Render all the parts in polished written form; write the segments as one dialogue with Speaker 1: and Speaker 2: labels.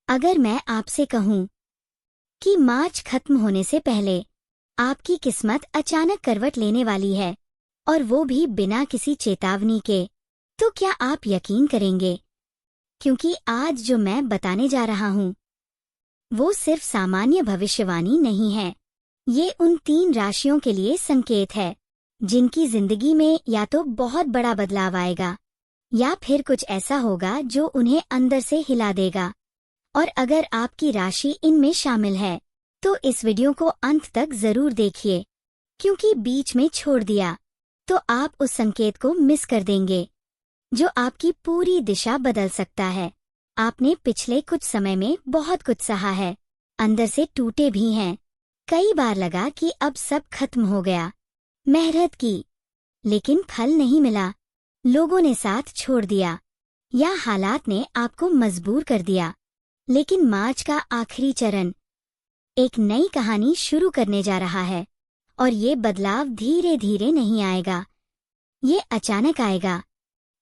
Speaker 1: अगर मैं आपसे कहूं कि मार्च खत्म होने से पहले आपकी किस्मत अचानक करवट लेने वाली है, और वो भी बिना किसी चेतावनी के, तो क्या आप यकीन करेंगे? क्योंकि आज जो मैं बताने जा रहा हूं वो सिर्फ सामान्य भविष्यवाणी नहीं है। ये उन 3 राशियों के लिए संकेत है जिनकी जिंदगी में या तो बहुत बड़ा बदलाव आएगा या फिर कुछ ऐसा होगा जो उन्हें अंदर से हिला देगा। और अगर आपकी राशि इनमें शामिल है तो इस वीडियो को अंत तक जरूर देखिए, क्योंकि बीच में छोड़ दिया तो आप उस संकेत को मिस कर देंगे जो आपकी पूरी दिशा बदल सकता है। आपने पिछले कुछ समय में बहुत कुछ सहा है, अंदर से टूटे भी हैं। कई बार लगा कि अब सब खत्म हो गया, मेहनत की लेकिन फल नहीं मिला, लोगों ने साथ छोड़ दिया या हालात ने आपको मजबूर कर दिया। लेकिन मार्च का आखिरी चरण एक नई कहानी शुरू करने जा रहा है, और ये बदलाव धीरे धीरे नहीं आएगा, ये अचानक आएगा,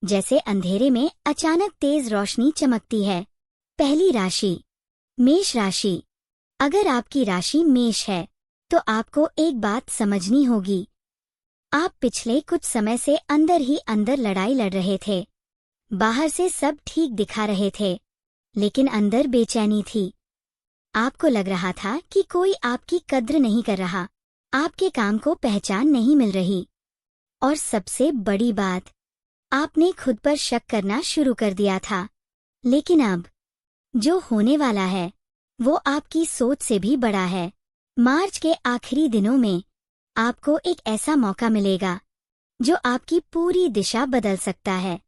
Speaker 1: जैसे अंधेरे में अचानक तेज रोशनी चमकती है। पहली राशि, मेष राशि। अगर आपकी राशि मेष है तो आपको एक बात समझनी होगी। आप पिछले कुछ समय से अंदर ही अंदर लड़ाई लड़ रहे थे। बाहर से सब ठीक दिखा रहे थे, लेकिन अंदर बेचैनी थी। आपको लग रहा था कि कोई आपकी कद्र नहीं कर रहा, आपके काम को पहचान नहीं मिल रही, और सबसे बड़ी बात, आपने खुद पर शक करना शुरू कर दिया था। लेकिन अब जो होने वाला है वो आपकी सोच से भी बड़ा है। मार्च के आखिरी दिनों में आपको एक ऐसा मौका मिलेगा जो आपकी पूरी दिशा बदल सकता है।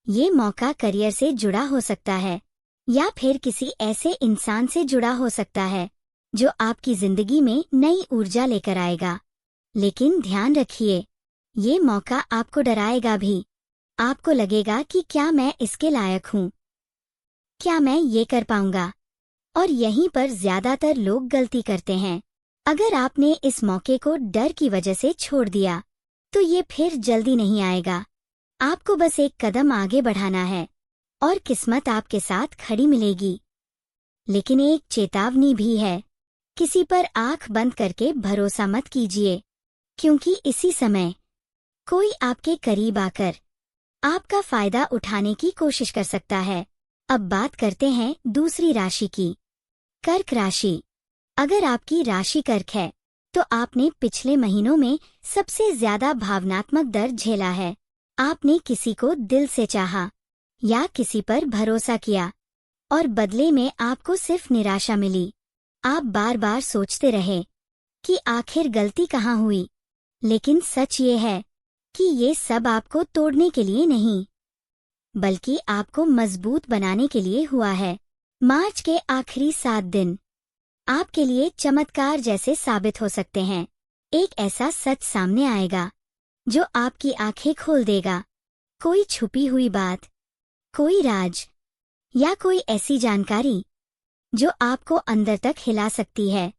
Speaker 1: ये मौका करियर से जुड़ा हो सकता है या फिर किसी ऐसे इंसान से जुड़ा हो सकता है जो आपकी जिंदगी में नई ऊर्जा लेकर आएगा। लेकिन ध्यान रखिए, ये मौका आपको डराएगा भी। आपको लगेगा कि क्या मैं इसके लायक हूँ, क्या मैं ये कर पाऊंगा? और यहीं पर ज्यादातर लोग गलती करते हैं। अगर आपने इस मौके को डर की वजह से छोड़ दिया तो ये फिर जल्दी नहीं आएगा। आपको बस एक कदम आगे बढ़ाना है और किस्मत आपके साथ खड़ी मिलेगी। लेकिन एक चेतावनी भी है, किसी पर आंख बंद करके भरोसा मत कीजिए, क्योंकि इसी समय कोई आपके करीब आकर आपका फायदा उठाने की कोशिश कर सकता है। अब बात करते हैं दूसरी राशि की, कर्क राशि। अगर आपकी राशि कर्क है तो आपने पिछले महीनों में सबसे ज्यादा भावनात्मक दर्द झेला है। आपने किसी को दिल से चाहा या किसी पर भरोसा किया, और बदले में आपको सिर्फ निराशा मिली। आप बार बार सोचते रहे कि आखिर गलती कहाँ हुई, लेकिन सच ये है कि ये सब आपको तोड़ने के लिए नहीं, बल्कि आपको मजबूत बनाने के लिए हुआ है। मार्च के आखिरी 7 दिन आपके लिए चमत्कार जैसे साबित हो सकते हैं। एक ऐसा सच सामने आएगा जो आपकी आंखें खोल देगा। कोई छुपी हुई बात, कोई राज, या कोई ऐसी जानकारी जो आपको अंदर तक हिला सकती है।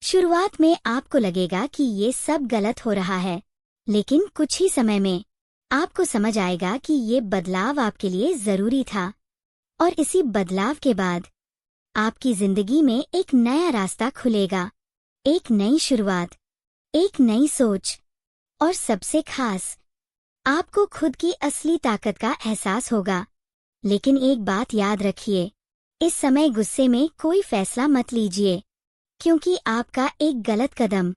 Speaker 1: शुरुआत में आपको लगेगा कि ये सब गलत हो रहा है, लेकिन कुछ ही समय में आपको समझ आएगा कि ये बदलाव आपके लिए जरूरी था। और इसी बदलाव के बाद आपकी जिंदगी में एक नया रास्ता खुलेगा, एक नई शुरुआत, एक नई सोच, और सबसे खास, आपको खुद की असली ताकत का एहसास होगा। लेकिन एक बात याद रखिए, इस समय गुस्से में कोई फैसला मत लीजिए, क्योंकि आपका एक गलत कदम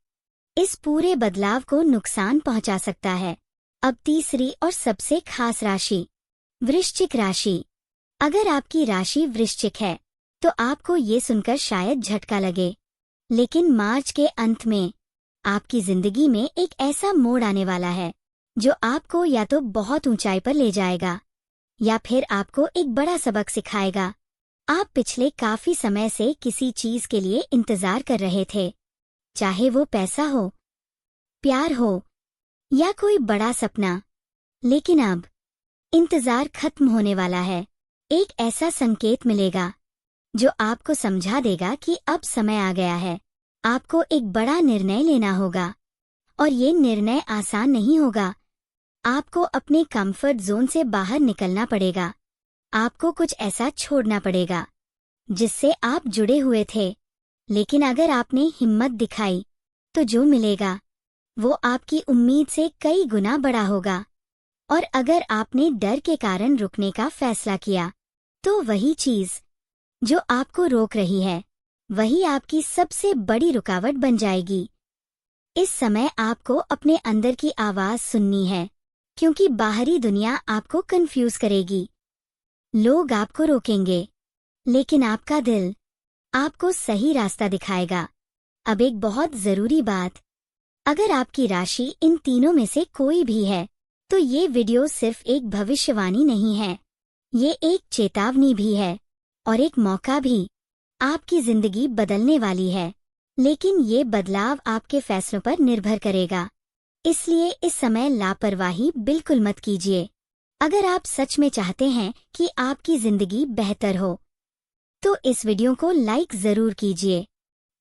Speaker 1: इस पूरे बदलाव को नुकसान पहुंचा सकता है। अब तीसरी और सबसे खास राशि, वृश्चिक राशि। अगर आपकी राशि वृश्चिक है तो आपको ये सुनकर शायद झटका लगे, लेकिन मार्च के अंत में आपकी जिंदगी में एक ऐसा मोड़ आने वाला है जो आपको या तो बहुत ऊंचाई पर ले जाएगा या फिर आपको एक बड़ा सबक सिखाएगा। आप पिछले काफी समय से किसी चीज के लिए इंतजार कर रहे थे, चाहे वो पैसा हो, प्यार हो, या कोई बड़ा सपना। लेकिन अब इंतजार खत्म होने वाला है। एक ऐसा संकेत मिलेगा जो आपको समझा देगा कि अब समय आ गया है। आपको एक बड़ा निर्णय लेना होगा, और ये निर्णय आसान नहीं होगा। आपको अपने कंफर्ट जोन से बाहर निकलना पड़ेगा। आपको कुछ ऐसा छोड़ना पड़ेगा जिससे आप जुड़े हुए थे। लेकिन अगर आपने हिम्मत दिखाई तो जो मिलेगा वो आपकी उम्मीद से कई गुना बड़ा होगा। और अगर आपने डर के कारण रुकने का फैसला किया तो वही चीज जो आपको रोक रही है वही आपकी सबसे बड़ी रुकावट बन जाएगी। इस समय आपको अपने अंदर की आवाज सुननी है, क्योंकि बाहरी दुनिया आपको कंफ्यूज करेगी, लोग आपको रोकेंगे, लेकिन आपका दिल आपको सही रास्ता दिखाएगा। अब एक बहुत जरूरी बात, अगर आपकी राशि इन तीनों में से कोई भी है तो ये वीडियो सिर्फ एक भविष्यवाणी नहीं है, ये एक चेतावनी भी है और एक मौका भी। आपकी जिंदगी बदलने वाली है, लेकिन ये बदलाव आपके फैसलों पर निर्भर करेगा। इसलिए इस समय लापरवाही बिल्कुल मत कीजिए। अगर आप सच में चाहते हैं कि आपकी जिंदगी बेहतर हो तो इस वीडियो को लाइक जरूर कीजिए,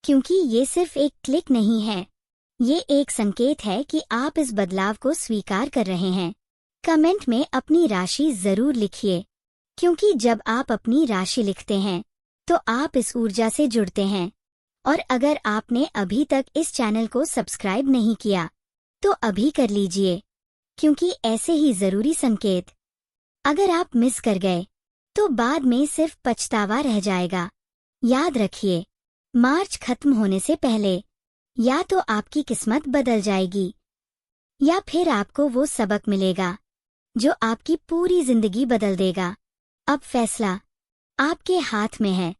Speaker 1: क्योंकि ये सिर्फ एक क्लिक नहीं है, ये एक संकेत है कि आप इस बदलाव को स्वीकार कर रहे हैं। कमेंट में अपनी राशि जरूर लिखिए, क्योंकि जब आप अपनी राशि लिखते हैं तो आप इस ऊर्जा से जुड़ते हैं। और अगर आपने अभी तक इस चैनल को सब्सक्राइब नहीं किया तो अभी कर लीजिए, क्योंकि ऐसे ही जरूरी संकेत अगर आप मिस कर गए तो बाद में सिर्फ पछतावा रह जाएगा। याद रखिए, मार्च खत्म होने से पहले या तो आपकी किस्मत बदल जाएगी या फिर आपको वो सबक मिलेगा जो आपकी पूरी जिंदगी बदल देगा। अब फैसला आपके हाथ में है।